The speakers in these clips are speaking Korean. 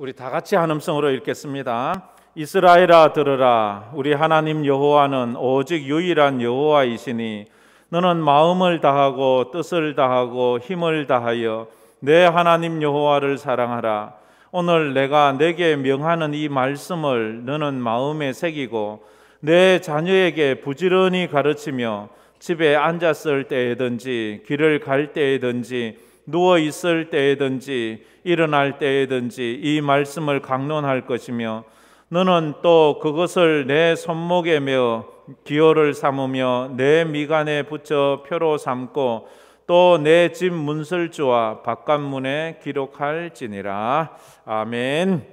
우리 다 같이 한음성으로 읽겠습니다. 이스라엘아 들으라. 우리 하나님 여호와는 오직 유일한 여호와이시니 너는 마음을 다하고 뜻을 다하고 힘을 다하여 내 하나님 여호와를 사랑하라. 오늘 내가 내게 명하는 이 말씀을 너는 마음에 새기고 내 자녀에게 부지런히 가르치며 집에 앉았을 때에든지 길을 갈 때에든지 누워 있을 때에든지 일어날 때에든지 이 말씀을 강론할 것이며 너는 또 그것을 내 손목에 메어 기호를 삼으며 내 미간에 붙여 표로 삼고 또 내 집 문설주와 바깥문에 기록할지니라. 아멘.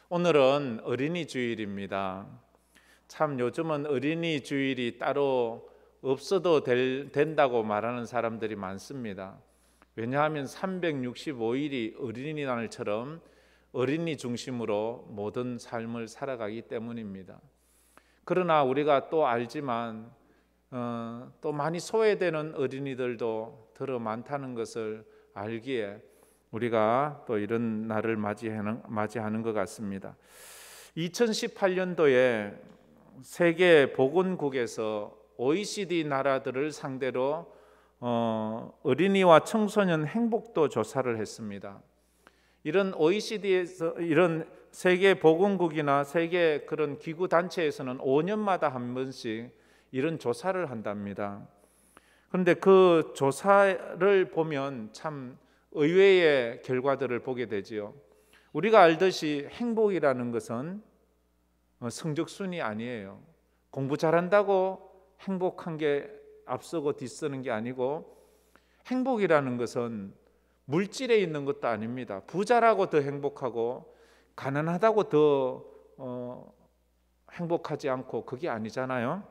오늘은 어린이 주일입니다. 참 요즘은 어린이 주일이 따로 없어도 된다고 말하는 사람들이 많습니다. 왜냐하면 365일이 어린이날처럼 어린이 중심으로 모든 삶을 살아가기 때문입니다. 그러나 우리가 또 알지만 또 많이 소외되는 어린이들도 더러 많다는 것을 알기에 우리가 또 이런 날을 맞이하는 것 같습니다. 2018년도에 세계 보건국에서 OECD 나라들을 상대로 어린이와 청소년 행복도 조사를 했습니다. 이런 OECD에서 이런 세계 보건국이나 세계 그런 기구 단체에서는 5년마다 한 번씩 이런 조사를 한답니다. 그런데 그 조사를 보면 참 의외의 결과들을 보게 되지요. 우리가 알듯이 행복이라는 것은 성적순이 아니에요. 공부 잘한다고 행복한 게 앞서고 뒤서는 게 아니고, 행복이라는 것은 물질에 있는 것도 아닙니다. 부자라고 더 행복하고 가난하다고 더 행복하지 않고 그게 아니잖아요.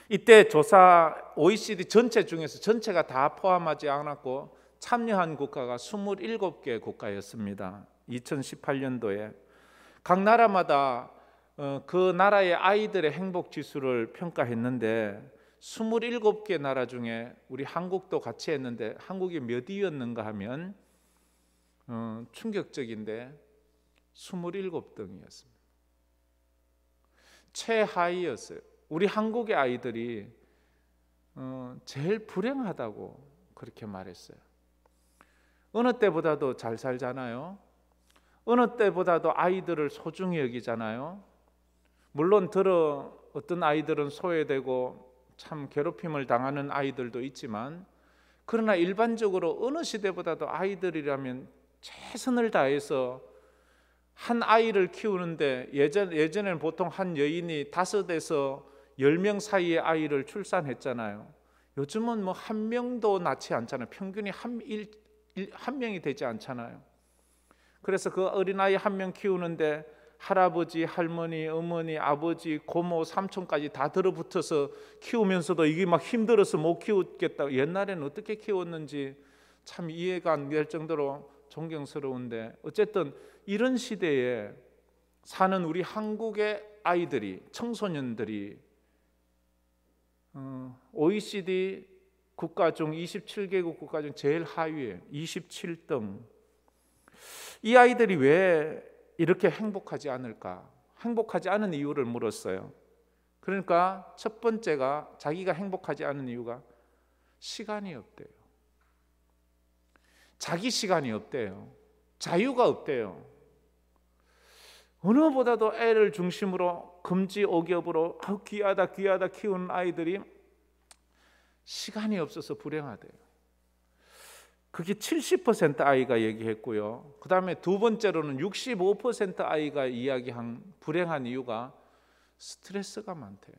이때 조사 OECD 전체 중에서 전체가 다 포함하지 않았고 참여한 국가가 27개 국가였습니다. 2018년도에 각 나라마다 그 나라의 아이들의 행복 지수를 평가했는데 27개 나라 중에 우리 한국도 같이 했는데 한국이 몇 위였는가 하면 충격적인데 27등이었습니다. 최하위였어요. 우리 한국의 아이들이 제일 불행하다고 그렇게 말했어요. 어느 때보다도 잘 살잖아요. 어느 때보다도 아이들을 소중히 여기잖아요. 물론 어떤 아이들은 소외되고 참 괴롭힘을 당하는 아이들도 있지만, 그러나 일반적으로 어느 시대보다도 아이들이라면 최선을 다해서 한 아이를 키우는데 예전에는 보통 한 여인이 5에서 10명 사이의 아이를 출산했잖아요. 요즘은 뭐 한 명도 낳지 않잖아요. 평균이 한 명이 되지 않잖아요. 그래서 그 어린아이 한 명 키우는데 할아버지, 할머니, 어머니, 아버지, 고모, 삼촌까지 다 들어붙어서 키우면서도 이게 막 힘들어서 못 키우겠다. 옛날에는 어떻게 키웠는지 참 이해가 안 될 정도로 존경스러운데, 어쨌든 이런 시대에 사는 우리 한국의 아이들이, 청소년들이 OECD 국가 중 27개국 국가 중 제일 하위에 27등. 이 아이들이 왜 이렇게 행복하지 않을까? 행복하지 않은 이유를 물었어요. 그러니까 첫 번째가 자기가 행복하지 않은 이유가 시간이 없대요. 자기 시간이 없대요. 자유가 없대요. 어느보다도 애를 중심으로 금지옥엽으로 귀하다 키우는 아이들이 시간이 없어서 불행하대요. 그게 70% 아이가 얘기했고요. 그 다음에 두 번째로는 65% 아이가 이야기한 불행한 이유가 스트레스가 많대요.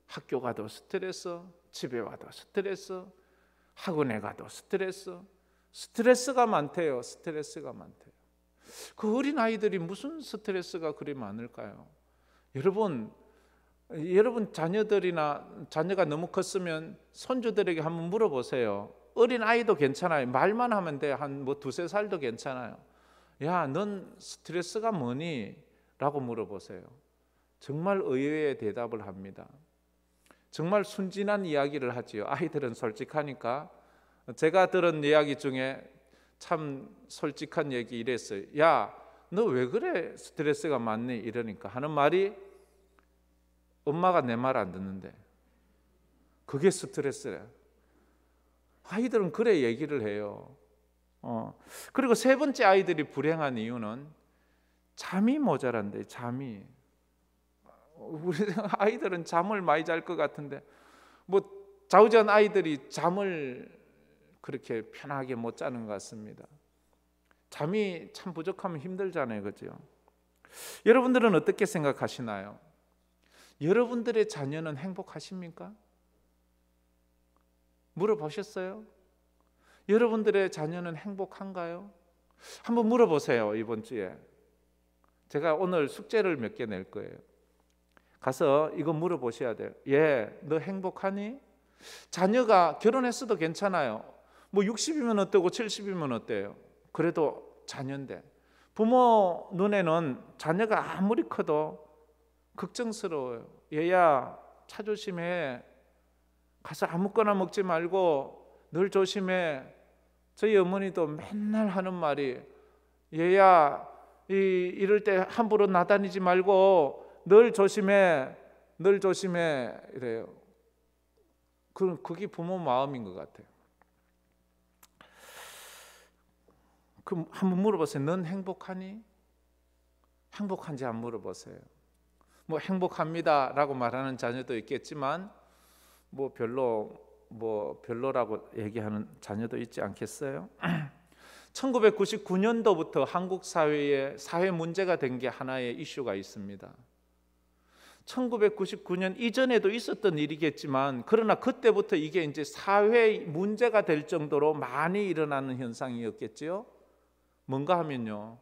학교 가도 스트레스, 집에 와도 스트레스, 학원에 가도 스트레스가 많대요. 스트레스가 많대요. 그 어린 아이들이 무슨 스트레스가 그리 많을까요? 여러분 자녀가 너무 컸으면 손주들에게 한번 물어보세요. 어린 아이도 괜찮아요. 말만 하면 돼. 한 2-3살도 괜찮아요. 야, 넌 스트레스가 뭐니? 라고 물어보세요. 정말 의외의 대답을 합니다. 정말 순진한 이야기를 하지요. 아이들은 솔직하니까. 제가 들은 이야기 중에 참 솔직한 얘기 이랬어요. 야, 너 왜 그래 스트레스가 많니? 이러니까 하는 말이 엄마가 내 말 안 듣는데 그게 스트레스래. 아이들은 그래 얘기를 해요. 그리고 세 번째 아이들이 불행한 이유는 잠이 모자란대. 잠이. 우리 아이들은 잠을 많이 잘 것 같은데 뭐 좌우지간 아이들이 잠을 그렇게 편하게 못 자는 것 같습니다. 잠이 참 부족하면 힘들잖아요, 그죠? 여러분들은 어떻게 생각하시나요? 여러분들의 자녀는 행복하십니까? 물어보셨어요? 여러분들의 자녀는 행복한가요? 한번 물어보세요. 이번 주에 제가 오늘 숙제를 몇 개 낼 거예요. 가서 이거 물어보셔야 돼요. 얘, 너 행복하니? 자녀가 결혼했어도 괜찮아요. 뭐 60이면 어때고 70이면 어때요? 그래도 자녀인데 부모 눈에는 자녀가 아무리 커도 걱정스러워요. 얘야, 차 조심해. 가서 아무거나 먹지 말고 늘 조심해. 저희 어머니도 맨날 하는 말이 얘야, 이럴 때 함부로 나다니지 말고 늘 조심해, 늘 조심해 이래요. 그게 부모 마음인 것 같아요. 그럼 한번 물어보세요. 넌 행복하니? 행복한지 한번 물어보세요. 뭐 행복합니다라고 말하는 자녀도 있겠지만 뭐 별로라고 얘기하는 자녀도 있지 않겠어요? 1999년도부터 한국 사회에 사회 문제가 된 게 하나의 이슈가 있습니다. 1999년 이전에도 있었던 일이겠지만 그러나 그때부터 이게 이제 사회 문제가 될 정도로 많이 일어나는 현상이었겠지요. 뭔가 하면요,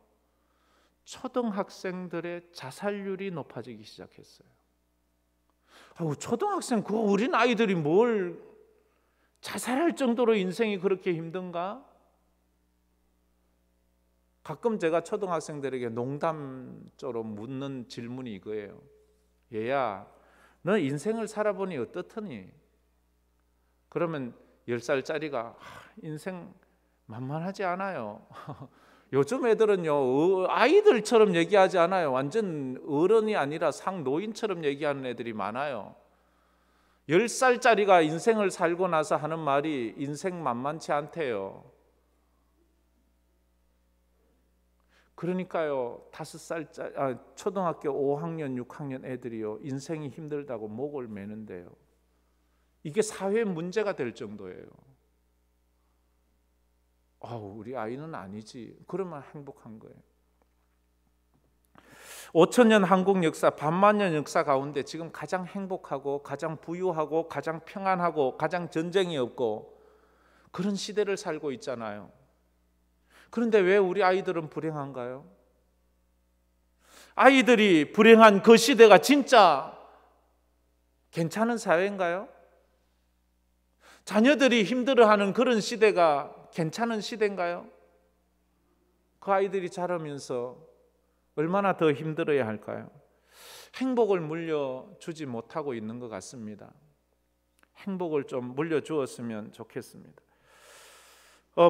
초등학생들의 자살률이 높아지기 시작했어요. 초등학생, 그 어린 아이들이 뭘 자살할 정도로 인생이 그렇게 힘든가? 가끔 제가 초등학생들에게 농담조로 묻는 질문이 이거예요. 얘야, 너 인생을 살아보니 어떻더니? 그러면 10살짜리가 인생 만만하지 않아요. 요즘 애들은요, 아이들처럼 얘기하지 않아요. 완전 어른이 아니라 상노인처럼 얘기하는 애들이 많아요. 10살짜리가 인생을 살고 나서 하는 말이 인생 만만치 않대요. 그러니까요, 5살짜리, 초등학교 5학년, 6학년 애들이요, 인생이 힘들다고 목을 매는데요. 이게 사회 문제가 될 정도예요. 우리 아이는 아니지. 그러면 행복한 거예요. 5천년 한국 역사, 반만년 역사 가운데 지금 가장 행복하고 가장 부유하고 가장 평안하고 가장 전쟁이 없고 그런 시대를 살고 있잖아요. 그런데 왜 우리 아이들은 불행한가요? 아이들이 불행한 그 시대가 진짜 괜찮은 사회인가요? 자녀들이 힘들어하는 그런 시대가 괜찮은 시대인가요? 그 아이들이 자라면서 얼마나 더 힘들어야 할까요? 행복을 물려주지 못하고 있는 것 같습니다. 행복을 좀 물려주었으면 좋겠습니다.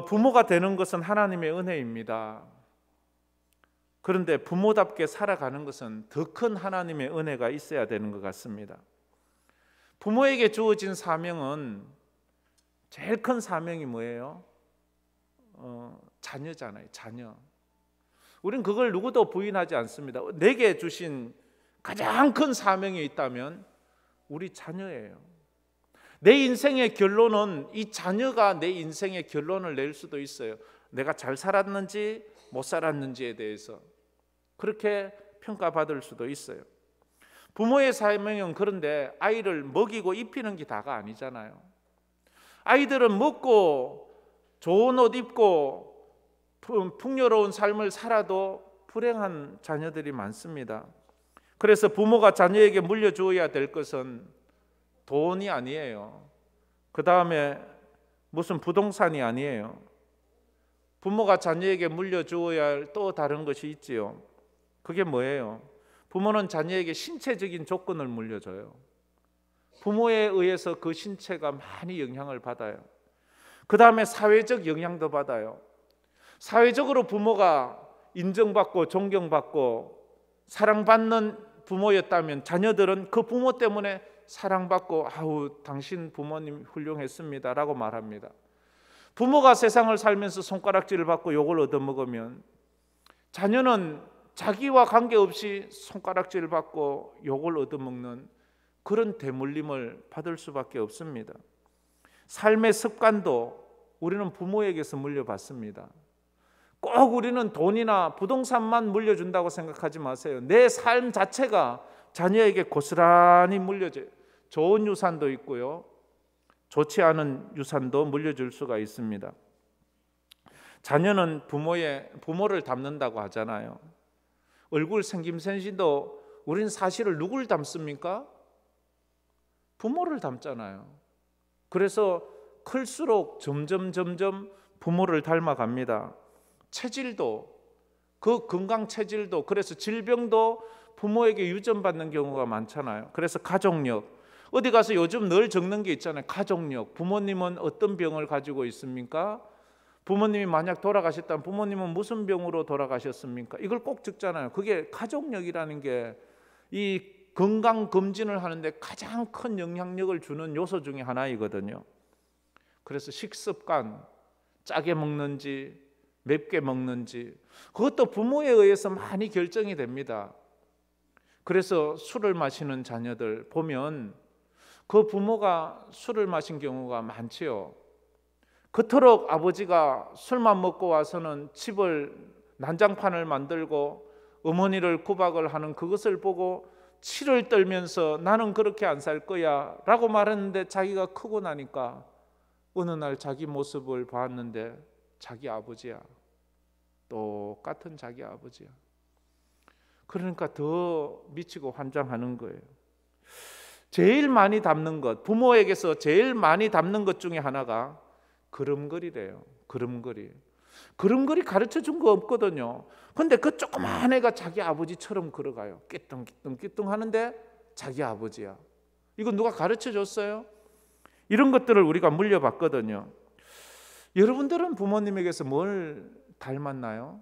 부모가 되는 것은 하나님의 은혜입니다. 그런데 부모답게 살아가는 것은 더 큰 하나님의 은혜가 있어야 되는 것 같습니다. 부모에게 주어진 사명은 제일 큰 사명이 뭐예요? 자녀잖아요. 자녀. 우린 그걸 누구도 부인하지 않습니다. 내게 주신 가장 큰 사명이 있다면 우리 자녀예요. 내 인생의 결론은 이 자녀가 내 인생의 결론을 낼 수도 있어요. 내가 잘 살았는지 못 살았는지에 대해서 그렇게 평가받을 수도 있어요. 부모의 사명은 그런데 아이를 먹이고 입히는 게 다가 아니잖아요. 아이들은 먹고 좋은 옷 입고 풍요로운 삶을 살아도 불행한 자녀들이 많습니다. 그래서 부모가 자녀에게 물려주어야 될 것은 돈이 아니에요. 그 다음에 무슨 부동산이 아니에요. 부모가 자녀에게 물려주어야 할 또 다른 것이 있지요. 그게 뭐예요? 부모는 자녀에게 신체적인 조건을 물려줘요. 부모에 의해서 그 신체가 많이 영향을 받아요. 그 다음에 사회적 영향도 받아요. 사회적으로 부모가 인정받고 존경받고 사랑받는 부모였다면 자녀들은 그 부모 때문에 사랑받고 아우 당신 부모님 훌륭했습니다 라고 말합니다. 부모가 세상을 살면서 손가락질을 받고 욕을 얻어먹으면 자녀는 자기와 관계없이 손가락질을 받고 욕을 얻어먹는 그런 대물림을 받을 수밖에 없습니다. 삶의 습관도 우리는 부모에게서 물려받습니다. 꼭 우리는 돈이나 부동산만 물려준다고 생각하지 마세요. 내 삶 자체가 자녀에게 고스란히 물려져요. 좋은 유산도 있고요, 좋지 않은 유산도 물려줄 수가 있습니다. 자녀는 부모를 닮는다고 하잖아요. 얼굴 생김새도 우린 사실을 누굴 닮습니까? 부모를 닮잖아요. 그래서 클수록 점점 부모를 닮아갑니다. 체질도, 그 건강 체질도, 그래서 질병도 부모에게 유전받는 경우가 많잖아요. 그래서 가족력, 어디 가서 요즘 늘 적는 게 있잖아요. 가족력, 부모님은 어떤 병을 가지고 있습니까? 부모님이 만약 돌아가셨다면 부모님은 무슨 병으로 돌아가셨습니까? 이걸 꼭 적잖아요. 그게 가족력이라는 게 이 건강 검진을 하는데 가장 큰 영향력을 주는 요소 중에 하나이거든요. 그래서 식습관, 짜게 먹는지 맵게 먹는지 그것도 부모에 의해서 많이 결정이 됩니다. 그래서 술을 마시는 자녀들 보면 그 부모가 술을 마신 경우가 많지요. 그토록 아버지가 술만 먹고 와서는 집을 난장판을 만들고 어머니를 구박을 하는 그것을 보고 치를 떨면서 나는 그렇게 안 살 거야 라고 말했는데, 자기가 크고 나니까 어느 날 자기 모습을 봤는데 자기 아버지야. 똑같은 자기 아버지야. 그러니까 더 미치고 환장하는 거예요. 제일 많이 닮는 것, 부모에게서 제일 많이 닮는 것 중에 하나가 그림그리래요. 그림그리 가르쳐 준 거 없거든요. 근데 그 조그만 애가 자기 아버지처럼 걸어가요. 끼뚱 하는데 자기 아버지야. 이거 누가 가르쳐 줬어요? 이런 것들을 우리가 물려봤거든요. 여러분들은 부모님에게서 뭘 닮았나요?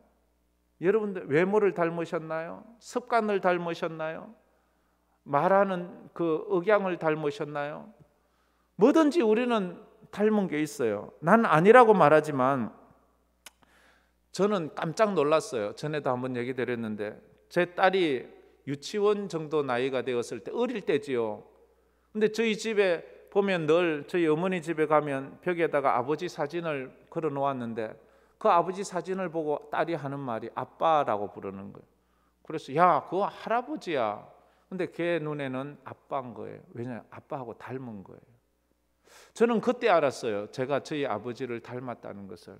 여러분들 외모를 닮으셨나요? 습관을 닮으셨나요? 말하는 그 억양을 닮으셨나요? 뭐든지 우리는 닮은 게 있어요. 난 아니라고 말하지만 저는 깜짝 놀랐어요. 전에도 한번 얘기 드렸는데 제 딸이 유치원 정도 나이가 되었을 때, 어릴 때지요. 근데 저희 집에 보면 늘 저희 어머니 집에 가면 벽에다가 아버지 사진을 걸어 놓았는데 그 아버지 사진을 보고 딸이 하는 말이 아빠라고 부르는 거예요. 그래서 야, 그거 할아버지야. 근데 걔 눈에는 아빠인 거예요. 왜냐하면 아빠하고 닮은 거예요. 저는 그때 알았어요. 제가 저희 아버지를 닮았다는 것을.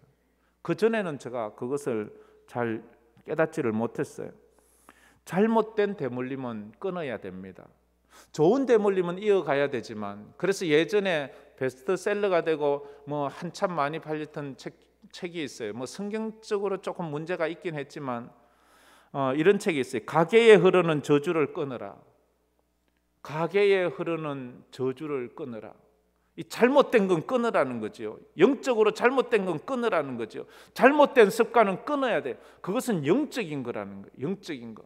그전에는 제가 그것을 잘 깨닫지를 못했어요. 잘못된 대물림은 끊어야 됩니다. 좋은 대물림은 이어가야 되지만, 그래서 예전에 베스트셀러가 되고 뭐 한참 많이 팔렸던 책이 있어요. 뭐 성경적으로 조금 문제가 있긴 했지만 이런 책이 있어요. 가게에 흐르는 저주를 끊어라. 가게에 흐르는 저주를 끊어라. 이 잘못된 건 끊으라는 거죠. 영적으로 잘못된 건 끊으라는 거죠. 잘못된 습관은 끊어야 돼요. 그것은 영적인 거라는 거예요. 영적인 거.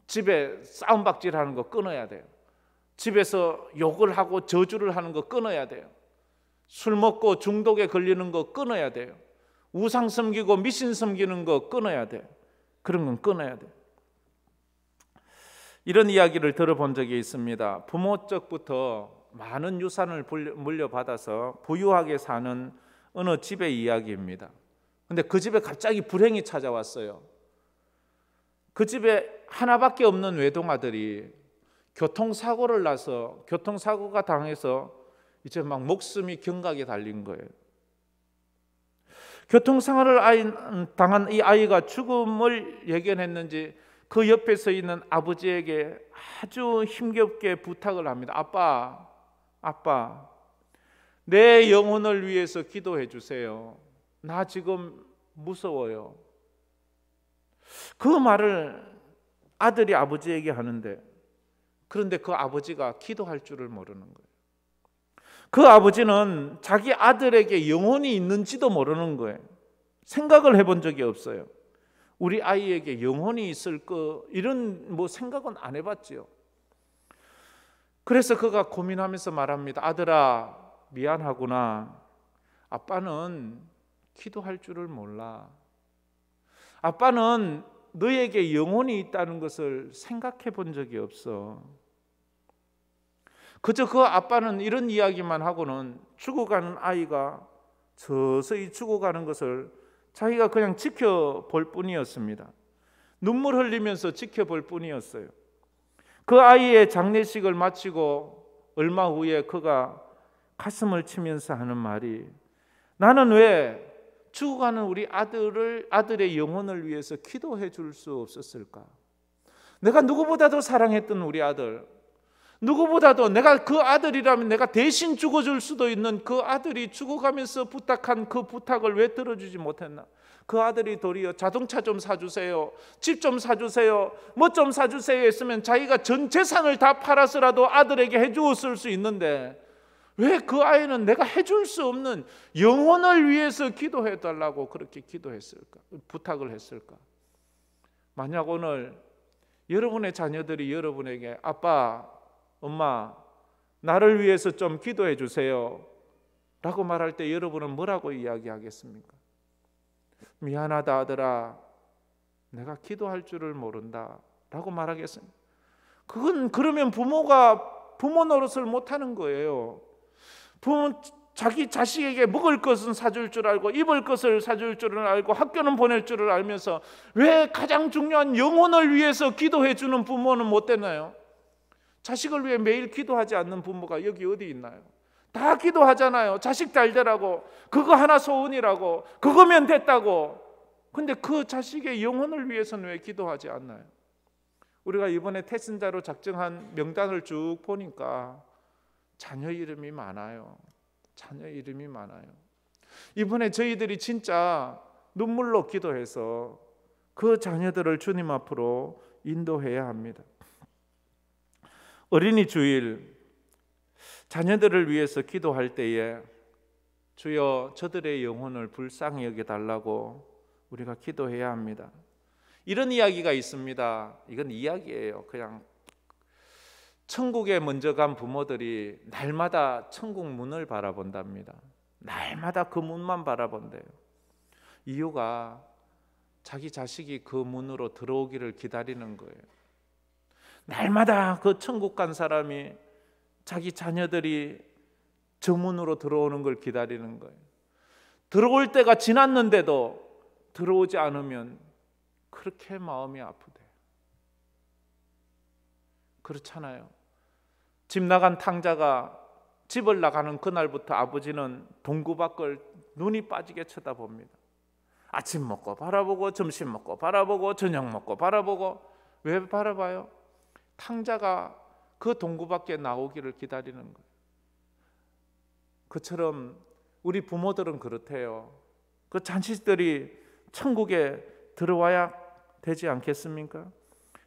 집에 싸움박질하는 거 끊어야 돼요. 집에서 욕을 하고 저주를 하는 거 끊어야 돼요. 술 먹고 중독에 걸리는 거 끊어야 돼요. 우상 섬기고 미신 섬기는 거 끊어야 돼요. 그런 건 끊어야 돼요. 이런 이야기를 들어본 적이 있습니다. 부모 쪽부터 많은 유산을 물려받아서 부유하게 사는 어느 집의 이야기입니다. 근데 그 집에 갑자기 불행이 찾아왔어요. 그 집에 하나밖에 없는 외동아들이 교통사고를 나서 교통사고가 당해서 이제 막 목숨이 경각에 달린 거예요. 교통사고를 당한 이 아이가 죽음을 예견했는지 그 옆에 서 있는 아버지에게 아주 힘겹게 부탁을 합니다. 아빠, 내 영혼을 위해서 기도해 주세요. 나 지금 무서워요. 그 말을 아들이 아버지에게 하는데, 그런데 그 아버지가 기도할 줄을 모르는 거예요. 그 아버지는 자기 아들에게 영혼이 있는지도 모르는 거예요. 생각을 해본 적이 없어요. 우리 아이에게 영혼이 있을 거 이런 생각은 안 해봤지요. 그래서 그가 고민하면서 말합니다. 아들아, 미안하구나. 아빠는 기도할 줄을 몰라. 아빠는 너에게 영혼이 있다는 것을 생각해 본 적이 없어. 그저 그 아빠는 이런 이야기만 하고는 죽어가는 아이가 서서히 죽어가는 것을 자기가 그냥 지켜볼 뿐이었습니다. 눈물 흘리면서 지켜볼 뿐이었어요. 그 아이의 장례식을 마치고 얼마 후에 그가 가슴을 치면서 하는 말이, 나는 왜 죽어가는 우리 아들의 영혼을 위해서 기도해 줄 수 없었을까? 내가 누구보다도 사랑했던 우리 아들, 누구보다도 내가 그 아들이라면 내가 대신 죽어줄 수도 있는 그 아들이 죽어가면서 부탁한 그 부탁을 왜 들어주지 못했나? 그 아들이 도리어 자동차 좀 사주세요, 집 좀 사주세요, 뭐 좀 사주세요 했으면 자기가 전 재산을 다 팔아서라도 아들에게 해주었을 수 있는데 왜 그 아이는 내가 해줄 수 없는 영혼을 위해서 기도해달라고 그렇게 기도했을까? 부탁을 했을까? 만약 오늘 여러분의 자녀들이 여러분에게 아빠, 엄마, 나를 위해서 좀 기도해 주세요 라고 말할 때 여러분은 뭐라고 이야기하겠습니까? 미안하다 아들아, 내가 기도할 줄을 모른다 라고 말하겠습니다. 그건 그러면 부모가 부모 노릇을 못하는 거예요. 부모 자기 자식에게 먹을 것은 사줄 줄 알고 입을 것을 사줄 줄을 알고 학교는 보낼 줄을 알면서 왜 가장 중요한 영혼을 위해서 기도해 주는 부모는 못 되나요? 자식을 위해 매일 기도하지 않는 부모가 여기 어디 있나요? 다 기도하잖아요. 자식 잘 되라고, 그거 하나 소원이라고, 그거면 됐다고. 근데 그 자식의 영혼을 위해서는 왜 기도하지 않나요? 우리가 이번에 태신자로 작정한 명단을 쭉 보니까 자녀 이름이 많아요. 자녀 이름이 많아요. 이번에 저희들이 진짜 눈물로 기도해서 그 자녀들을 주님 앞으로 인도해야 합니다. 어린이 주일 자녀들을 위해서 기도할 때에 주여 저들의 영혼을 불쌍히 여겨달라고 우리가 기도해야 합니다. 이런 이야기가 있습니다. 이건 이야기예요. 그냥 천국에 먼저 간 부모들이 날마다 천국 문을 바라본답니다. 날마다 그 문만 바라본대요. 이유가 자기 자식이 그 문으로 들어오기를 기다리는 거예요. 날마다 그 천국 간 사람이 자기 자녀들이 저 문으로 들어오는 걸 기다리는 거예요. 들어올 때가 지났는데도 들어오지 않으면 그렇게 마음이 아프대요. 그렇잖아요. 집 나간 탕자가 집을 나가는 그날부터 아버지는 동구 밖을 눈이 빠지게 쳐다봅니다. 아침 먹고 바라보고 점심 먹고 바라보고 저녁 먹고 바라보고. 왜 바라봐요? 탕자가 그 동구 밖에 나오기를 기다리는 거예요. 그처럼 우리 부모들은 그렇대요. 그 자식들이 천국에 들어와야 되지 않겠습니까?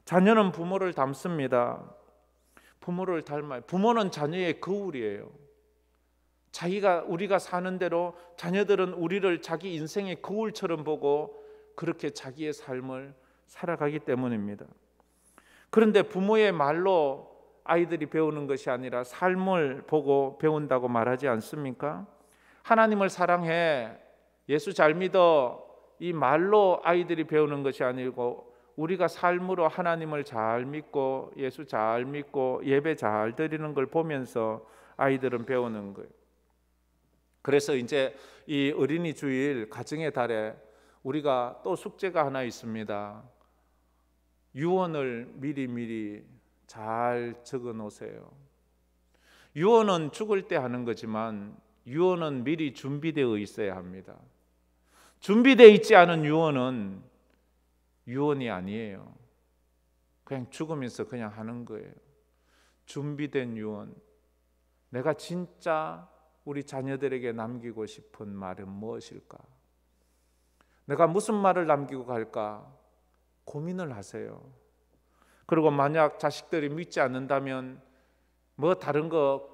자녀는 부모를 닮습니다. 부모를 닮아요. 부모는 자녀의 거울이에요. 우리가 사는 대로 자녀들은 우리를 자기 인생의 거울처럼 보고 그렇게 자기의 삶을 살아가기 때문입니다. 그런데 부모의 말로 아이들이 배우는 것이 아니라 삶을 보고 배운다고 말하지 않습니까? 하나님을 사랑해, 예수 잘 믿어, 이 말로 아이들이 배우는 것이 아니고 우리가 삶으로 하나님을 잘 믿고 예수 잘 믿고 예배 잘 드리는 걸 보면서 아이들은 배우는 거예요. 그래서 이제 이 어린이 주일 가정의 달에 우리가 또 숙제가 하나 있습니다. 유언을 미리 잘 적어 놓으세요. 유언은 죽을 때 하는 거지만 유언은 미리 준비되어 있어야 합니다. 준비되어 있지 않은 유언은 유언이 아니에요. 그냥 죽으면서 그냥 하는 거예요. 준비된 유언. 내가 진짜 우리 자녀들에게 남기고 싶은 말은 무엇일까? 내가 무슨 말을 남기고 갈까? 고민을 하세요. 그리고 만약 자식들이 믿지 않는다면 뭐 다른 거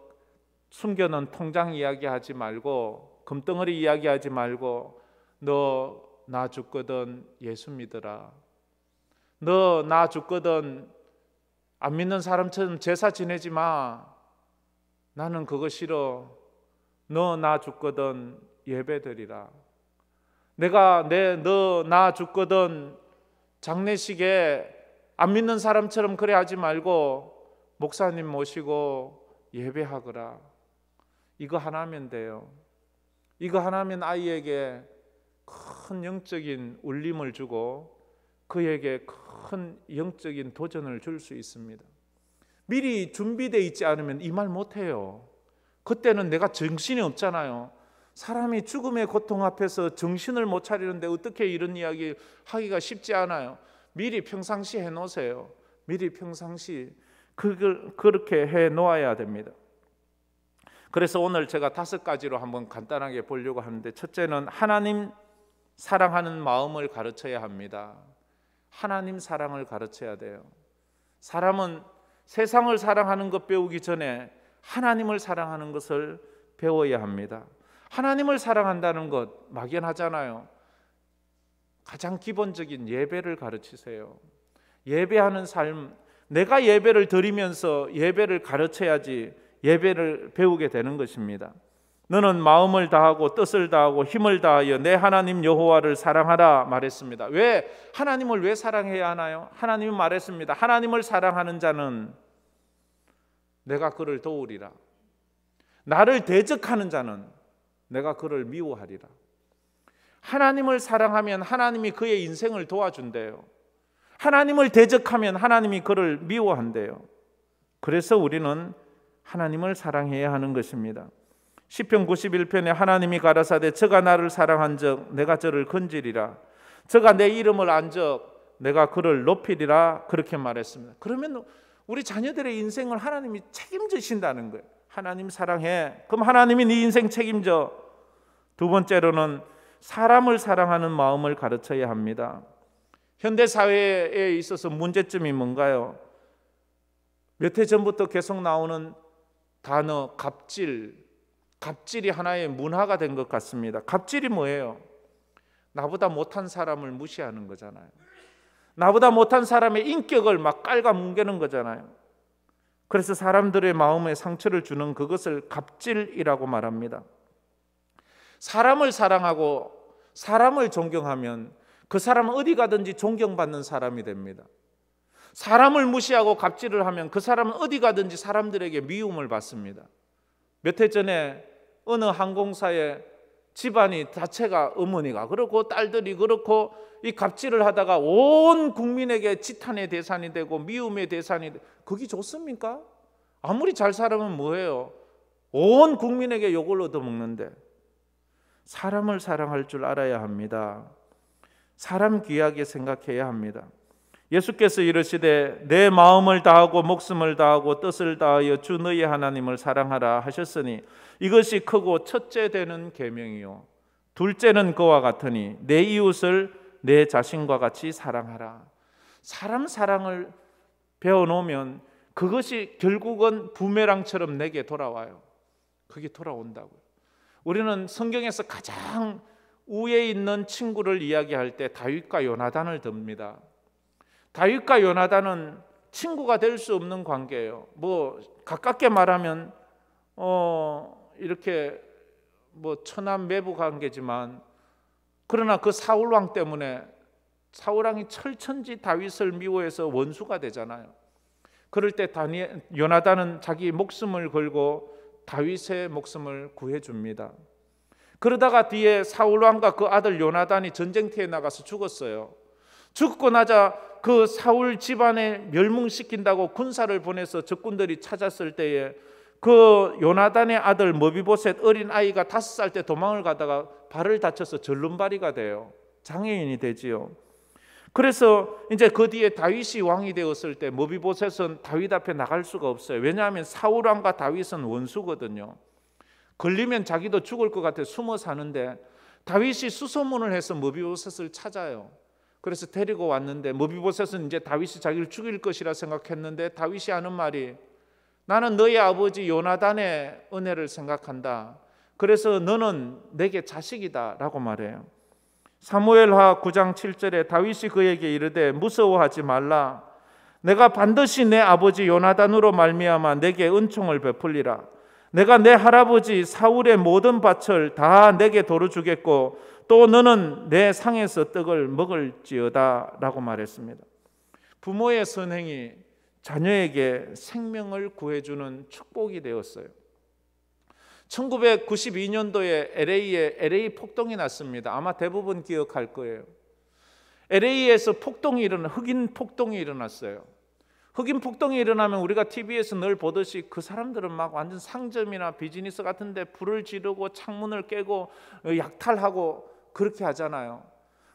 숨겨놓은 통장 이야기하지 말고, 금덩어리 이야기하지 말고, 너 나 죽거든 예수 믿어라. 너 나 죽거든 안 믿는 사람처럼 제사 지내지 마. 나는 그거 싫어. 너 나 죽거든 예배드리라. 너 나 죽거든 장례식에 안 믿는 사람처럼 그래 하지 말고 목사님 모시고 예배하거라. 이거 하나면 돼요. 이거 하나면 아이에게 큰 영적인 울림을 주고 그에게 큰 영적인 도전을 줄 수 있습니다. 미리 준비되어 있지 않으면 이 말 못해요. 그때는 내가 정신이 없잖아요. 사람이 죽음의 고통 앞에서 정신을 못 차리는데 어떻게 이런 이야기 하기가 쉽지 않아요. 미리 평상시 해놓으세요. 미리 평상시 그렇게 해놓아야 됩니다. 그래서 오늘 제가 5가지로 한번 간단하게 보려고 하는데, 첫째는 하나님 사랑하는 마음을 가르쳐야 합니다. 하나님 사랑을 가르쳐야 돼요. 사람은 세상을 사랑하는 것 배우기 전에 하나님을 사랑하는 것을 배워야 합니다. 하나님을 사랑한다는 것 막연하잖아요. 가장 기본적인 예배를 가르치세요. 예배하는 삶, 내가 예배를 드리면서 예배를 가르쳐야지 예배를 배우게 되는 것입니다. 너는 마음을 다하고 뜻을 다하고 힘을 다하여 내 하나님 여호와를 사랑하라 말했습니다. 왜? 하나님을 왜 사랑해야 하나요? 하나님이 말했습니다. 하나님을 사랑하는 자는 내가 그를 도우리라. 나를 대적하는 자는 내가 그를 미워하리라. 하나님을 사랑하면 하나님이 그의 인생을 도와준대요. 하나님을 대적하면 하나님이 그를 미워한대요. 그래서 우리는 하나님을 사랑해야 하는 것입니다. 시편 91편에 하나님이 가라사대 저가 나를 사랑한즉 내가 저를 건지리라. 저가 내 이름을 안즉 내가 그를 높이리라. 그렇게 말했습니다. 그러면 우리 자녀들의 인생을 하나님이 책임지신다는 거예요. 하나님 사랑해. 그럼 하나님이 네 인생 책임져. 두 번째로는 사람을 사랑하는 마음을 가르쳐야 합니다. 현대 사회에 있어서 문제점이 뭔가요? 몇 해 전부터 계속 나오는 단어 갑질. 갑질이 하나의 문화가 된 것 같습니다. 갑질이 뭐예요? 나보다 못한 사람을 무시하는 거잖아요. 나보다 못한 사람의 인격을 막 깔아뭉개는 거잖아요. 그래서 사람들의 마음에 상처를 주는 그것을 갑질이라고 말합니다. 사람을 사랑하고 사람을 존경하면 그 사람은 어디 가든지 존경받는 사람이 됩니다. 사람을 무시하고 갑질을 하면 그 사람은 어디 가든지 사람들에게 미움을 받습니다. 몇 해 전에 어느 항공사의 집안이 자체가 어머니가 그렇고 딸들이 그렇고 이 갑질을 하다가 온 국민에게 지탄의 대상이 되고 미움의 대상이 되고, 그게 좋습니까? 아무리 잘 살면 뭐예요? 온 국민에게 욕을 얻어먹는데. 사람을 사랑할 줄 알아야 합니다. 사람 귀하게 생각해야 합니다. 예수께서 이르시되 내 마음을 다하고 목숨을 다하고 뜻을 다하여 주 너희 하나님을 사랑하라 하셨으니 이것이 크고 첫째 되는 계명이요 둘째는 그와 같으니 내 이웃을 내 자신과 같이 사랑하라. 사람 사랑을 배워놓으면 그것이 결국은 부메랑처럼 내게 돌아와요. 그게 돌아온다고요. 우리는 성경에서 가장 우에 있는 친구를 이야기할 때 다윗과 요나단을 듭니다. 다윗과 요나단은 친구가 될 수 없는 관계예요. 뭐 가깝게 말하면 이렇게 뭐 처남 매부 관계지만, 그러나 그 사울 왕 때문에 사울 왕이 철천지 다윗을 미워해서 원수가 되잖아요. 그럴 때 요나단은 자기 목숨을 걸고 다윗의 목숨을 구해줍니다. 그러다가 뒤에 사울 왕과 그 아들 요나단이 전쟁터에 나가서 죽었어요. 죽고 나자 그 사울 집안에 멸망시킨다고 군사를 보내서 적군들이 찾았을 때에 그 요나단의 아들 머비보셋 어린 아이가 5살 때 도망을 가다가 발을 다쳐서 절름발이가 돼요. 장애인이 되지요. 그래서 이제 그 뒤에 다윗이 왕이 되었을 때 머비보셋은 다윗 앞에 나갈 수가 없어요. 왜냐하면 사울 왕과 다윗은 원수거든요. 걸리면 자기도 죽을 것 같아 숨어 사는데 다윗이 수소문을 해서 머비보셋을 찾아요. 그래서 데리고 왔는데 머비보셋은 이제 다윗이 자기를 죽일 것이라 생각했는데 다윗이 하는 말이 나는 너희 아버지 요나단의 은혜를 생각한다. 그래서 너는 내게 자식이다 라고 말해요. 사무엘하 9장 7절에 다윗이 그에게 이르되 무서워하지 말라. 내가 반드시 내 아버지 요나단으로 말미암아 내게 은총을 베풀리라. 내가 내 할아버지 사울의 모든 밭을 다 내게 도로 주겠고 또 너는 내 상에서 떡을 먹을지어다 라고 말했습니다. 부모의 선행이 자녀에게 생명을 구해주는 축복이 되었어요. 1992년도에 LA에 LA 폭동이 났습니다. 아마 대부분 기억할 거예요. LA에서 흑인 폭동이 일어났어요. 흑인 폭동이 일어나면 우리가 TV에서 늘 보듯이 그 사람들은 막 완전 상점이나 비즈니스 같은 데 불을 지르고 창문을 깨고 약탈하고 그렇게 하잖아요.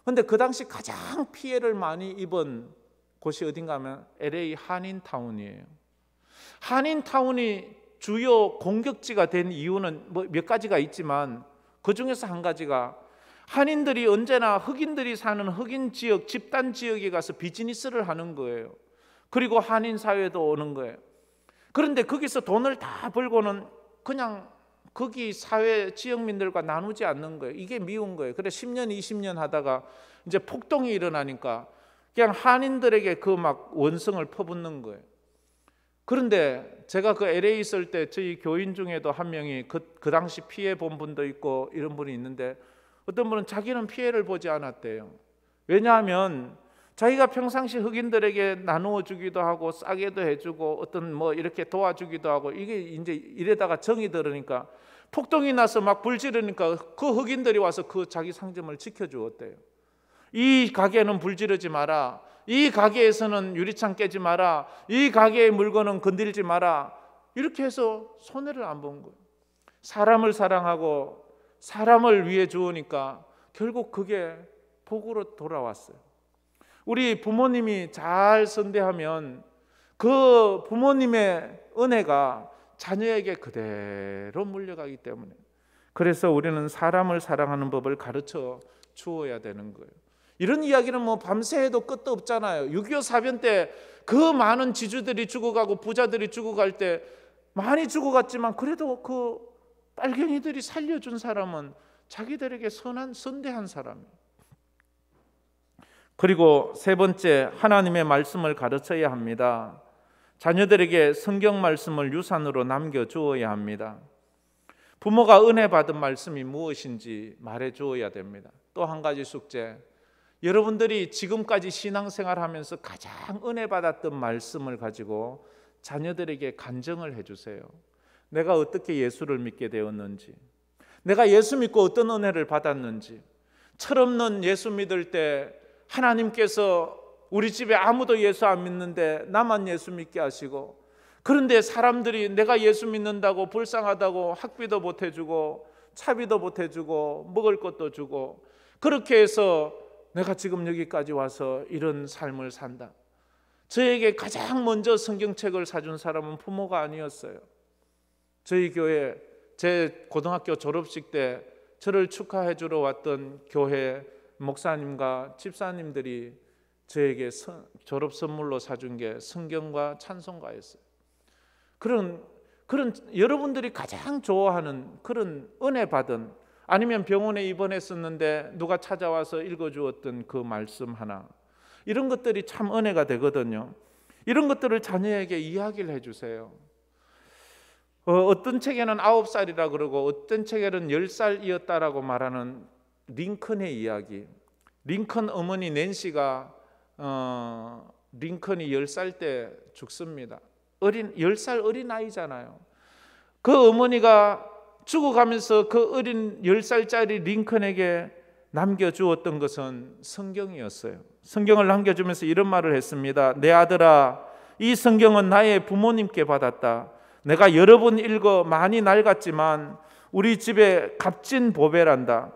그런데 그 당시 가장 피해를 많이 입은 곳이 어딘가 하면 LA 한인타운이에요. 한인타운이 주요 공격지가 된 이유는 몇 가지가 있지만 그 중에서 한 가지가 한인들이 언제나 흑인들이 사는 흑인 지역, 집단 지역에 가서 비즈니스를 하는 거예요. 그리고 한인 사회도 오는 거예요. 그런데 거기서 돈을 다 벌고는 그냥 거기 사회 지역민들과 나누지 않는 거예요. 이게 미운 거예요. 그래 10년, 20년 하다가 이제 폭동이 일어나니까 그냥 한인들에게 그 막 원성을 퍼붓는 거예요. 그런데 제가 그 LA 있을 때 저희 교인 중에도 한 명이 그 당시 피해 본 분도 있고 이런 분이 있는데 어떤 분은 자기는 피해를 보지 않았대요. 왜냐하면 자기가 평상시 흑인들에게 나누어 주기도 하고 싸게도 해주고 어떤 이렇게 도와주기도 하고 이게 이제 이래다가 정이 들으니까 폭동이 나서 막 불 지르니까 그 흑인들이 와서 그 자기 상점을 지켜주었대요. 이 가게는 불 지르지 마라. 이 가게에서는 유리창 깨지 마라. 이 가게의 물건은 건드리지 마라. 이렇게 해서 손해를 안 본 거예요. 사람을 사랑하고 사람을 위해 주으니까 결국 그게 복으로 돌아왔어요. 우리 부모님이 잘 선대하면 그 부모님의 은혜가 자녀에게 그대로 물려가기 때문에 그래서 우리는 사람을 사랑하는 법을 가르쳐 주어야 되는 거예요. 이런 이야기는 밤새 해도 끝도 없잖아요. 6.25 사변 때 그 많은 지주들이 죽어가고 부자들이 죽어갈 때 많이 죽어갔지만 그래도 그 빨갱이들이 살려준 사람은 자기들에게 선대한 사람이에요. 그리고 세 번째, 하나님의 말씀을 가르쳐야 합니다. 자녀들에게 성경 말씀을 유산으로 남겨주어야 합니다. 부모가 은혜 받은 말씀이 무엇인지 말해주어야 됩니다. 또 한 가지 숙제, 여러분들이 지금까지 신앙생활하면서 가장 은혜 받았던 말씀을 가지고 자녀들에게 간증을 해주세요. 내가 어떻게 예수를 믿게 되었는지, 내가 예수 믿고 어떤 은혜를 받았는지, 철없는 예수 믿을 때 하나님께서 우리 집에 아무도 예수 안 믿는데 나만 예수 믿게 하시고, 그런데 사람들이 내가 예수 믿는다고 불쌍하다고 학비도 보태주고 차비도 보태주고 먹을 것도 주고 그렇게 해서 내가 지금 여기까지 와서 이런 삶을 산다. 저에게 가장 먼저 성경책을 사준 사람은 부모가 아니었어요. 저희 교회 제 고등학교 졸업식 때 저를 축하해 주러 왔던 교회 목사님과 집사님들이 저에게 졸업 선물로 사준 게 성경과 찬송가였어요. 그런 여러분들이 가장 좋아하는 그런 은혜 받은, 아니면 병원에 입원했었는데 누가 찾아와서 읽어주었던 그 말씀 하나, 이런 것들이 참 은혜가 되거든요. 이런 것들을 자녀에게 이야기를 해주세요. 어떤 책에는 9살이라 그러고 어떤 책에는 10살이었다라고 말하는 링컨의 이야기. 링컨 어머니 낸시가 링컨이 10살 때 죽습니다. 10살 어린아이잖아요. 그 어머니가 죽어가면서 그 어린 10살짜리 링컨에게 남겨주었던 것은 성경이었어요. 성경을 남겨주면서 이런 말을 했습니다. 내 아들아, 이 성경은 나의 부모님께 받았다. 내가 여러 번 읽어 많이 낡았지만 우리 집에 값진 보배란다.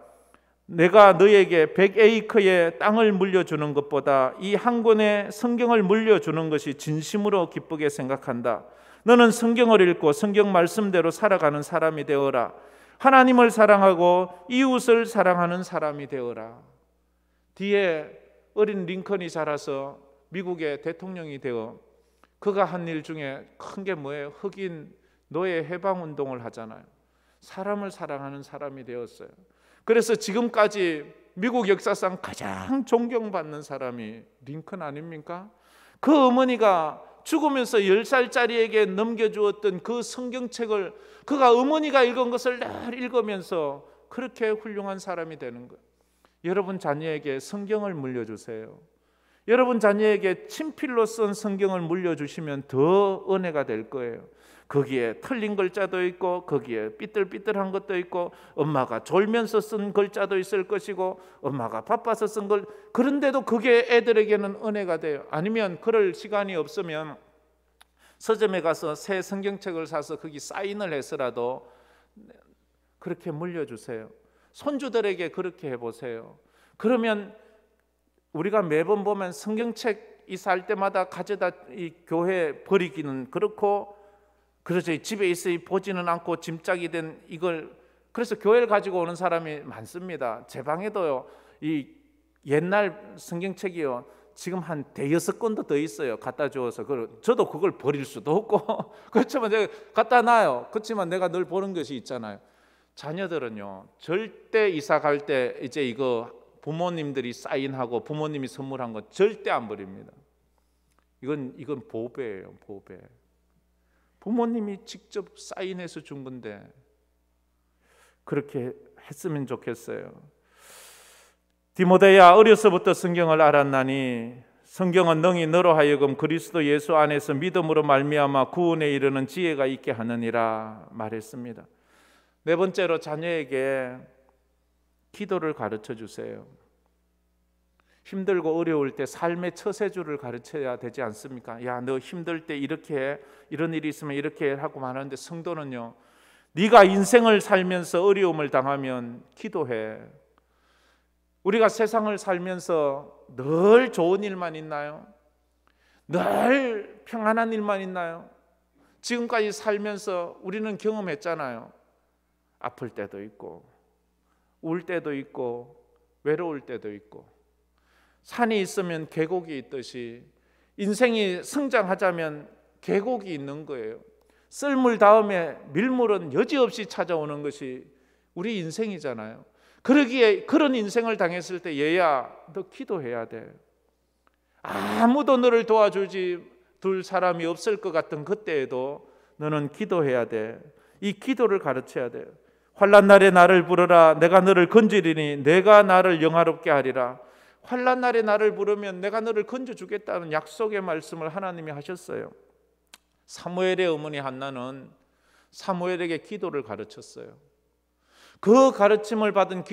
내가 너에게 100에이커의 땅을 물려주는 것보다 이 한 권의 성경을 물려주는 것이 진심으로 기쁘게 생각한다. 너는 성경을 읽고 성경 말씀대로 살아가는 사람이 되어라. 하나님을 사랑하고 이웃을 사랑하는 사람이 되어라. 뒤에 어린 링컨이 자라서 미국의 대통령이 되어 그가 한 일 중에 큰 게 뭐예요? 흑인 노예 해방 운동을 하잖아요. 사람을 사랑하는 사람이 되었어요. 그래서 지금까지 미국 역사상 가장 존경받는 사람이 링컨 아닙니까? 그 어머니가 죽으면서 10살짜리에게 넘겨주었던 그 성경책을 그가 어머니가 읽은 것을 늘 읽으면서 그렇게 훌륭한 사람이 되는 거예요. 여러분 자녀에게 성경을 물려주세요. 여러분 자녀에게 친필로 쓴 성경을 물려주시면 더 은혜가 될 거예요. 거기에 틀린 글자도 있고 거기에 삐뚤삐뚤한 것도 있고 엄마가 졸면서 쓴 글자도 있을 것이고 엄마가 바빠서 쓴 걸, 그런데도 그게 애들에게는 은혜가 돼요. 아니면 그럴 시간이 없으면 서점에 가서 새 성경책을 사서 거기 사인을 해서라도 그렇게 물려주세요. 손주들에게 그렇게 해보세요. 그러면 우리가 매번 보면 성경책 이사할 때마다 가져다 이 교회에 버리기는 그렇고, 그래서 집에 있어 보지는 않고 짐짝이 된 이걸, 그래서 교회를 가지고 오는 사람이 많습니다. 제 방에도요, 이 옛날 성경책이요, 지금 한 대여섯 권도 더 있어요. 갖다 주어서. 저도 그걸 버릴 수도 없고 그렇지만 제가 갖다 놔요. 그렇지만 내가 늘 보는 것이 있잖아요. 자녀들은요, 절대 이사 갈 때 이제 이거 부모님들이 사인하고 부모님이 선물한 거 절대 안 버립니다. 이건 보배예요, 보배. 부모님이 직접 사인해서 준 건데 그렇게 했으면 좋겠어요. 디모데야, 어려서부터 성경을 알았나니 성경은 능히 너로 하여금 그리스도 예수 안에서 믿음으로 말미암아 구원에 이르는 지혜가 있게 하느니라 말했습니다. 네 번째로, 자녀에게 기도를 가르쳐 주세요. 힘들고 어려울 때 삶의 처세주를 가르쳐야 되지 않습니까? 야, 너 힘들 때 이렇게 해, 이런 일이 있으면 이렇게 해 하고 말하는데, 성도는요, 네가 인생을 살면서 어려움을 당하면 기도해. 우리가 세상을 살면서 늘 좋은 일만 있나요? 늘 평안한 일만 있나요? 지금까지 살면서 우리는 경험했잖아요. 아플 때도 있고 울 때도 있고 외로울 때도 있고, 산이 있으면 계곡이 있듯이 인생이 성장하자면 계곡이 있는 거예요. 썰물 다음에 밀물은 여지없이 찾아오는 것이 우리 인생이잖아요. 그러기에 그런 인생을 당했을 때 얘야, 너 기도해야 돼. 아무도 너를 도와줄 사람이 없을 것 같은 그때에도 너는 기도해야 돼. 이 기도를 가르쳐야 돼요. 환난 날에 나를 부르라. 내가 너를 건지리니 내가 나를 영화롭게 하리라. 환난 날에 나를 부르면 내가 너를 건져주겠다는 약속의 말씀을 하나님이 하셨어요. 사무엘의 어머니 한나는 사무엘에게 기도를 가르쳤어요. 그 가르침을 받은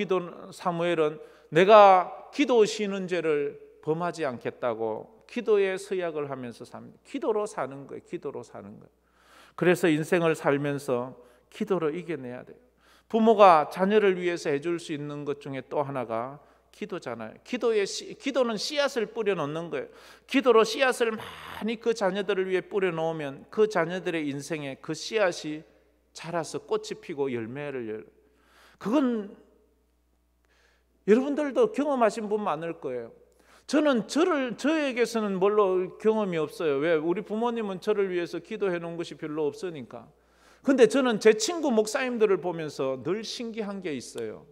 사무엘은 내가 기도 쉬는 죄를 범하지 않겠다고 기도의 서약을 하면서 삽니다. 기도로 사는 거예요. 기도로 사는 거예요. 그래서 인생을 살면서 기도로 이겨내야 돼요. 부모가 자녀를 위해서 해줄 수 있는 것 중에 또 하나가 기도잖아요. 기도는 씨앗을 뿌려놓는 거예요. 기도로 씨앗을 많이 그 자녀들을 위해 뿌려놓으면 그 자녀들의 인생에 그 씨앗이 자라서 꽃이 피고 열매를 열어요. 그건 여러분들도 경험하신 분 많을 거예요. 저는 저에게서는 별로 경험이 없어요. 왜? 우리 부모님은 저를 위해서 기도해 놓은 것이 별로 없으니까. 근데 저는 제 친구 목사님들을 보면서 늘 신기한 게 있어요.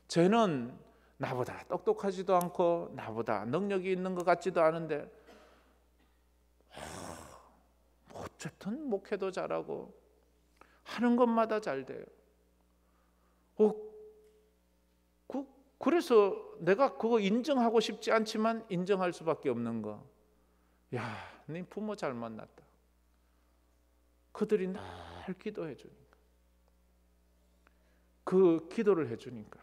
쟤는 나보다 똑똑하지도 않고 나보다 능력이 있는 것 같지도 않은데 어쨌든 목회도 잘하고 하는 것마다 잘 돼요. 그래서 내가 그거 인정하고 싶지 않지만 인정할 수밖에 없는 거. 야, 네 부모 잘 만났다. 그들이 늘 기도해 주니까, 그 기도를 해 주니까.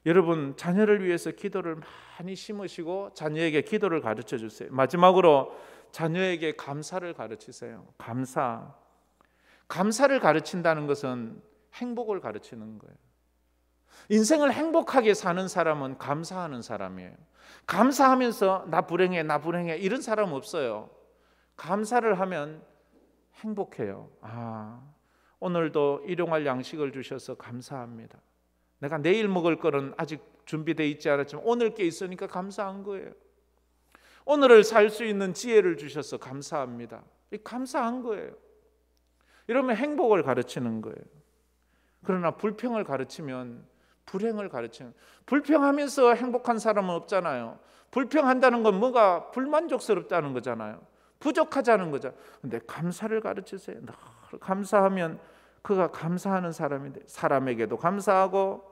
여러분, 자녀를 위해서 기도를 많이 심으시고 자녀에게 기도를 가르쳐 주세요. 마지막으로 자녀에게 감사를 가르치세요. 감사를 가르친다는 것은 행복을 가르치는 거예요. 인생을 행복하게 사는 사람은 감사하는 사람이에요. 감사하면서 나 불행해 이런 사람 없어요. 감사를 하면 행복해요. 오늘도 일용할 양식을 주셔서 감사합니다. 내가 내일 먹을 거는 아직 준비되어 있지 않았지만 오늘 게 있으니까 감사한 거예요. 오늘을 살 수 있는 지혜를 주셔서 감사합니다. 감사한 거예요. 이러면 행복을 가르치는 거예요. 그러나 불평을 가르치면 불행을 가르치는, 불평하면서 행복한 사람은 없잖아요. 불평한다는 건 뭐가 불만족스럽다는 거잖아요. 부족하자는 거죠. 근데 감사를 가르치세요. 감사하면 그가 감사하는 사람인데, 사람에게도 감사하고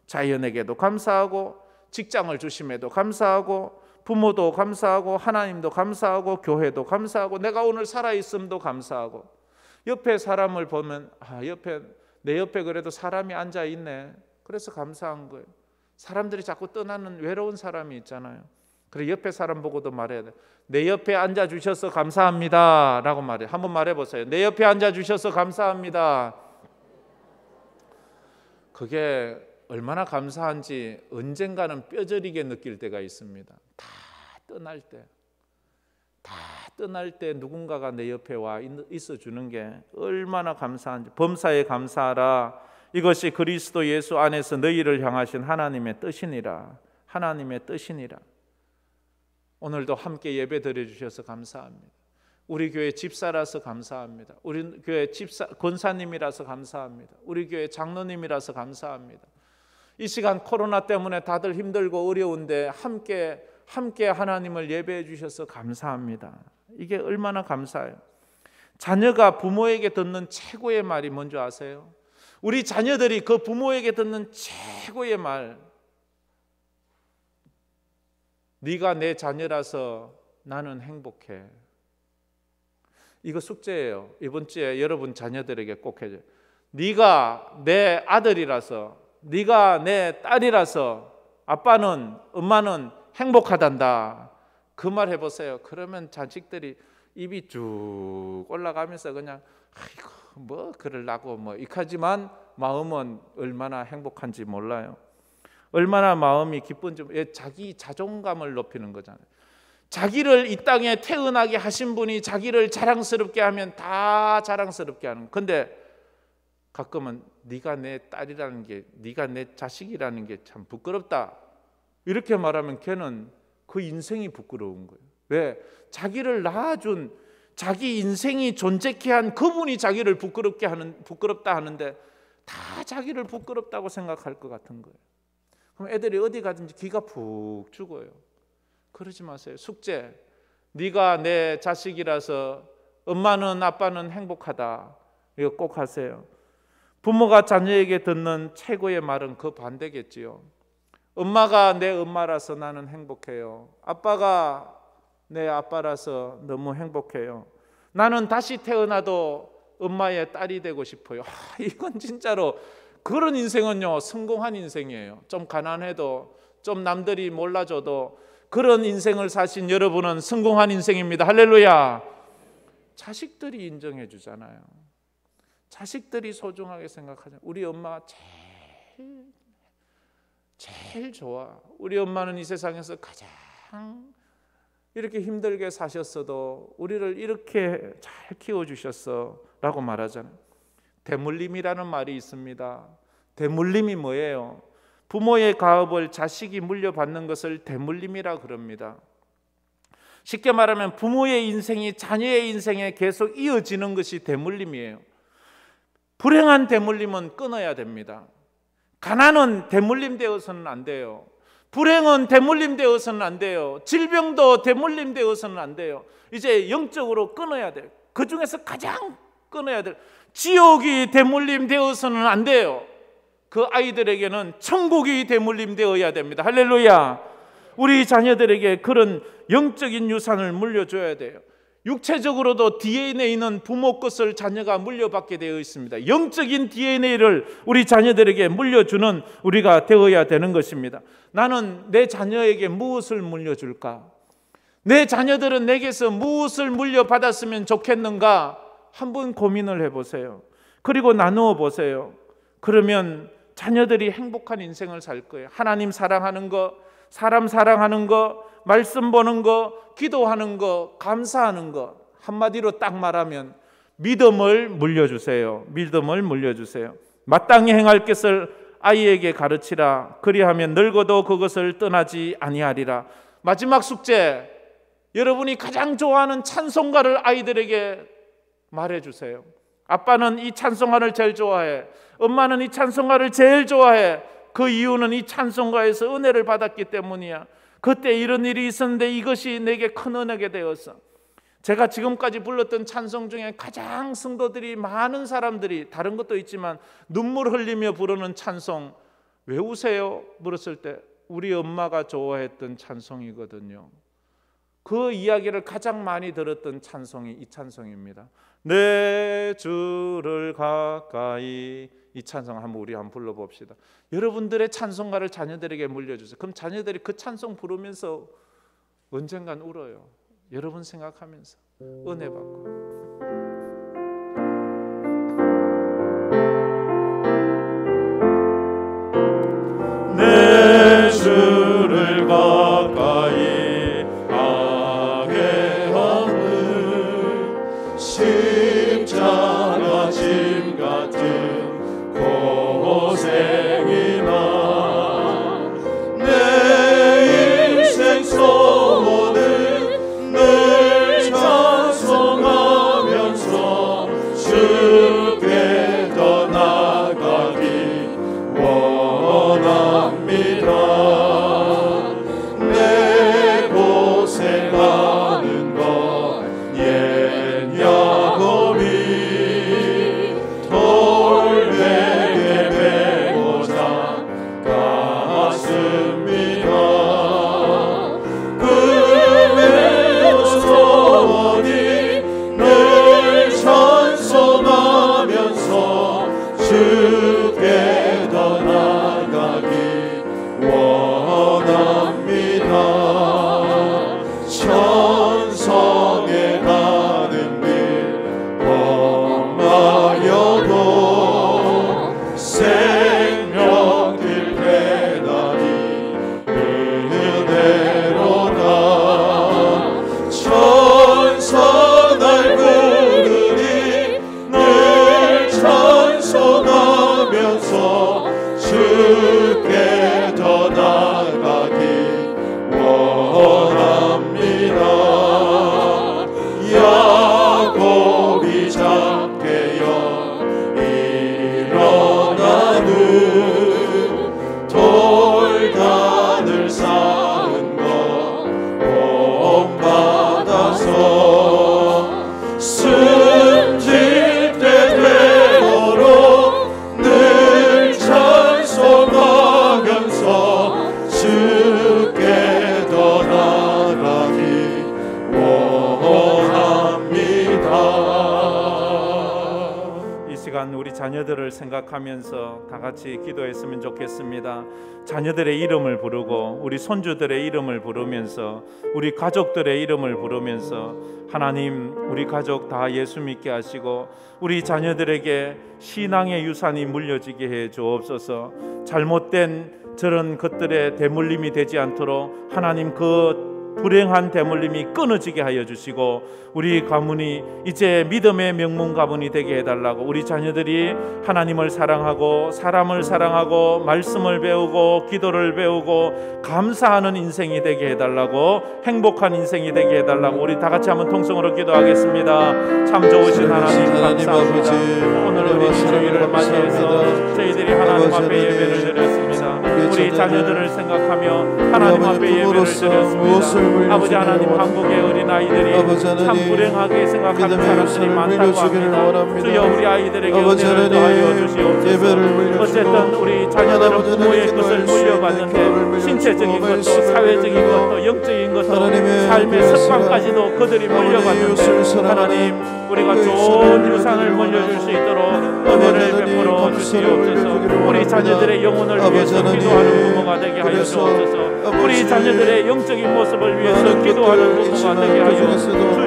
자연에게도 감사하고 직장을 주심에도 감사하고 부모도 감사하고 하나님도 감사하고 교회도 감사하고 내가 오늘 살아있음도 감사하고, 옆에 사람을 보면 내 옆에 그래도 사람이 앉아있네, 그래서 감사한 거예요. 사람들이 자꾸 떠나는 외로운 사람이 있잖아요. 그래 옆에 사람 보고도 말해야 돼. 내 옆에 앉아주셔서 감사합니다 라고 말해요. 한번 말해보세요. 내 옆에 앉아주셔서 감사합니다. 그게 얼마나 감사한지 언젠가는 뼈저리게 느낄 때가 있습니다. 다 떠날 때 누군가가 내 옆에 와 있어주는 게 얼마나 감사한지. 범사에 감사하라. 이것이 그리스도 예수 안에서 너희를 향하신 하나님의 뜻이니라. 하나님의 뜻이니라. 오늘도 함께 예배 드려주셔서 감사합니다. 우리 교회 집사라서 감사합니다. 우리 교회 권사님이라서 감사합니다. 우리 교회 장로님이라서 감사합니다. 이 시간 코로나 때문에 다들 힘들고 어려운데 함께 하나님을 예배해 주셔서 감사합니다. 이게 얼마나 감사해요. 자녀가 부모에게 듣는 최고의 말이 뭔지 아세요? 우리 자녀들이 그 부모에게 듣는 최고의 말, 네가 내 자녀라서 나는 행복해. 이거 숙제예요. 이번 주에 여러분 자녀들에게 꼭 해줘요. 네가 내 아들이라서, 네가 내 딸이라서 아빠는, 엄마는 행복하단다. 그 말 해보세요. 그러면 자식들이 입이 쭉 올라가면서 그냥 아이고 뭐 그러려고 뭐 익하지만 마음은 얼마나 행복한지 몰라요. 얼마나 마음이 기쁜지. 자기 자존감을 높이는 거잖아요. 자기를 이 땅에 태어나게 하신 분이 자기를 자랑스럽게 하면 다 자랑스럽게 하는. 근데 가끔은 네가 내 딸이라는 게, 네가 내 자식이라는 게 참 부끄럽다, 이렇게 말하면 걔는 그 인생이 부끄러운 거예요. 왜? 자기를 낳아준, 자기 인생이 존재케 한 그분이 자기를 부끄럽다 하는데 다 자기를 부끄럽다고 생각할 것 같은 거예요. 그럼 애들이 어디 가든지 기가 푹 죽어요. 그러지 마세요. 숙제, 네가 내 자식이라서 엄마는 아빠는 행복하다, 이거 꼭 하세요. 부모가 자녀에게 듣는 최고의 말은 그 반대겠지요. 엄마가 내 엄마라서 나는 행복해요. 아빠가 내 아빠라서 너무 행복해요. 나는 다시 태어나도 엄마의 딸이 되고 싶어요. 이건 진짜로, 그런 인생은요 성공한 인생이에요. 좀 가난해도, 좀 남들이 몰라줘도 그런 인생을 사신 여러분은 성공한 인생입니다. 할렐루야. 자식들이 인정해 주잖아요. 자식들이 소중하게 생각하잖아요. 우리 엄마가 제일 좋아. 우리 엄마는 이 세상에서 가장 이렇게 힘들게 사셨어도 우리를 이렇게 잘 키워주셨어 라고 말하잖아요. 대물림이라는 말이 있습니다. 대물림이 뭐예요? 부모의 가업을 자식이 물려받는 것을 대물림이라 그럽니다. 쉽게 말하면 부모의 인생이 자녀의 인생에 계속 이어지는 것이 대물림이에요. 불행한 대물림은 끊어야 됩니다. 가난은 대물림 되어서는 안 돼요. 불행은 대물림 되어서는 안 돼요. 질병도 대물림 되어서는 안 돼요. 이제 영적으로 끊어야 돼요. 그 중에서 가장 끊어야 돼요. 지옥이 대물림 되어서는 안 돼요. 그 아이들에게는 천국이 대물림 되어야 됩니다. 할렐루야. 우리 자녀들에게 그런 영적인 유산을 물려줘야 돼요. 육체적으로도 DNA는 부모 것을 자녀가 물려받게 되어 있습니다. 영적인 DNA를 우리 자녀들에게 물려주는 우리가 되어야 되는 것입니다. 나는 내 자녀에게 무엇을 물려줄까? 내 자녀들은 내게서 무엇을 물려받았으면 좋겠는가? 한번 고민을 해보세요. 그리고 나누어 보세요. 그러면 자녀들이 행복한 인생을 살 거예요. 하나님 사랑하는 거, 사람 사랑하는 거, 말씀 보는 거, 기도하는 거, 감사하는 거, 한마디로 딱 말하면 믿음을 물려주세요. 믿음을 물려주세요. 마땅히 행할 것을 아이에게 가르치라. 그리하면 늙어도 그것을 떠나지 아니하리라. 마지막 숙제, 여러분이 가장 좋아하는 찬송가를 아이들에게 말해주세요. 아빠는 이 찬송가를 제일 좋아해. 엄마는 이 찬송가를 제일 좋아해. 그 이유는 이 찬송가에서 은혜를 받았기 때문이야. 그때 이런 일이 있었는데 이것이 내게 큰 은혜가 되었어. 제가 지금까지 불렀던 찬송 중에 가장 성도들이, 많은 사람들이, 다른 것도 있지만 눈물 흘리며 부르는 찬송, 왜 우세요? 물었을 때 우리 엄마가 좋아했던 찬송이거든요. 그 이야기를 가장 많이 들었던 찬송이 이 찬송입니다. 내 주를 가까이. 이 찬송 우리 한번 불러봅시다. 여러분들의 찬송가를 자녀들에게 물려주세요. 그럼 자녀들이 그 찬송 부르면서 언젠간 울어요. 여러분 생각하면서 은혜 받고. 내 주를 가까이 하게 하는 십자가 짐 같은 고생이나 내 인생 소원은 늘 찬송하면서 주께 더 나아가기 원합니다. 내 고생하는 것 옛 야곱이 돌베개 메고자 갔습니다. 그 외로 소원이 늘 찬송하면서 주께 더 나아가기 원합니다. 천성에 가는 길 험하여도 생명길 대단히 은혜로다. 천사 날 부르니 늘 찬송하면서 주께 더 나아가기 원합니다. 야곱이 작게여 일어나는 돌단을 쌓은 것 본받아서 숨질 때 되도록 늘 찬송하면서 주께 더 나아가기 원합니다. 이 시간 우리 자녀들을 생각하면서 다 같이 기도했으면 좋겠습니다. 자녀들의 이름을 부르고 우리 손주들의 이름을 부르면서 우리 가족들의 이름을 부르면서 하나님, 우리 가족 다 예수 믿게 하시고 우리 자녀들에게 신앙의 유산이 물려지게 해 주옵소서. 잘못된 저런 것들의 대물림이 되지 않도록 하나님 그 불행한 대물림이 끊어지게 하여 주시고 우리 가문이 이제 믿음의 명문 가문이 되게 해달라고, 우리 자녀들이 하나님을 사랑하고 사람을 사랑하고 말씀을 배우고 기도를 배우고 감사하는 인생이 되게 해달라고, 행복한 인생이 되게 해달라고 우리 다 같이 한번 통성으로 기도하겠습니다. 참 좋으신 하나님 감사합니다. 오늘 우리 주일을 맞이해서 저희들이 하나님 앞에 예배를 드렸습니다. 우리 자녀들을 생각하며 하나님 앞에 예배를 드렸습니다. 아버지 하나님, 한국의 어린아이들이 참 불행하게 생각하는 사람들이 많다고 합니다. 주여 우리 아이들에게 은혜를 더하여 주시옵소서. 어쨌든 우리 자녀들은 부모의 것을 물려받는데 신체적인 것도 사회적인 것도 영적인 것도 삶의 습관까지도 그들이 물려받는데 하나님, 우리가 좋은 유산을 물려줄 수 있도록 은혜를 베풀어 주시옵소서. 우리 자녀들의 영혼을 위해서 기도하는 부모가 되게 하여 주옵소서. 우리 자녀들의 영적인 모습을 위해서 기도하는 부모가 되게 하여 주시옵소서.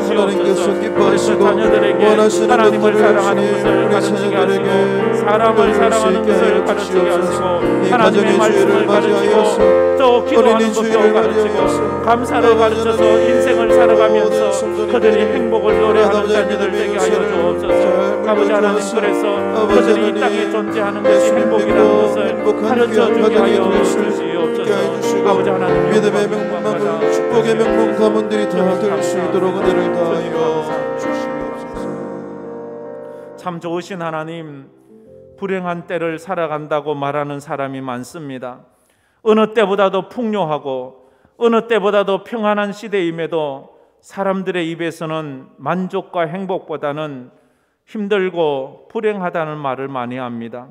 그래서 자녀들에게 하나님을 사랑하는 것을 가르치게 하시고 사람을 사랑하는 것을 가르치게 하시고 하나님의 말씀을 가르치고 또 기도하는 것도 가르치고 감사를 가르쳐서 인생을 살아가면서 그들이 행복을 노래하는 자녀들 되게 하여 주옵소서. 아버지 하나님, 그래서 그들이 이 땅에 존재하는 것이 행복이라는 것을 가르쳐 주게 하여 주시옵소서. 아버지 하나님, 믿음의 명문, 축복의 명문 가문들이 다 될 참 좋으신 하나님, 불행한 때를 살아간다고 말하는 사람이 많습니다. 어느 때보다도 풍요하고 어느 때보다도 평안한 시대임에도 사람들의 입에서는 만족과 행복보다는 힘들고 불행하다는 말을 많이 합니다.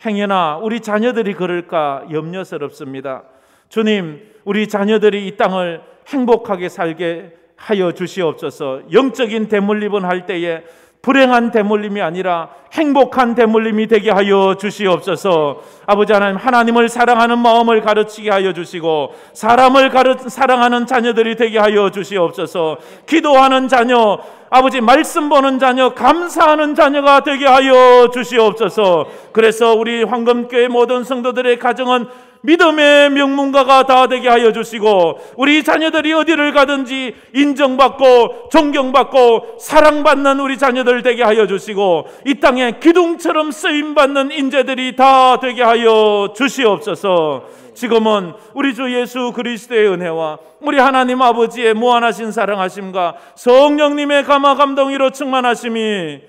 행여나 우리 자녀들이 그럴까 염려스럽습니다. 주님, 우리 자녀들이 이 땅을 행복하게 살게 하여 주시옵소서. 영적인 대물림을 할 때에 불행한 대물림이 아니라 행복한 대물림이 되게 하여 주시옵소서. 아버지 하나님, 하나님을 사랑하는 마음을 가르치게 하여 주시고 사람을 사랑하는 자녀들이 되게 하여 주시옵소서. 기도하는 자녀, 아버지 말씀 보는 자녀, 감사하는 자녀가 되게 하여 주시옵소서. 그래서 우리 황금교회 모든 성도들의 가정은 믿음의 명문가가 다 되게 하여 주시고 우리 자녀들이 어디를 가든지 인정받고 존경받고 사랑받는 우리 자녀들 되게 하여 주시고 이 땅에 기둥처럼 쓰임받는 인재들이 다 되게 하여 주시옵소서. 지금은 우리 주 예수 그리스도의 은혜와 우리 하나님 아버지의 무한하신 사랑하심과 성령님의 감화 감동으로 충만하심이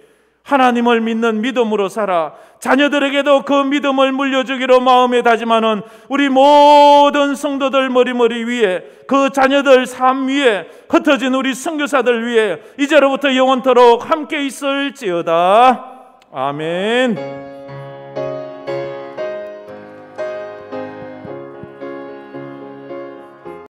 하나님을 믿는 믿음으로 살아 자녀들에게도 그 믿음을 물려주기로 마음에 다짐하는 우리 모든 성도들 머리 위에, 그 자녀들 삶 위에, 흩어진 우리 선교사들 위에 이제로부터 영원토록 함께 있을지어다. 아멘.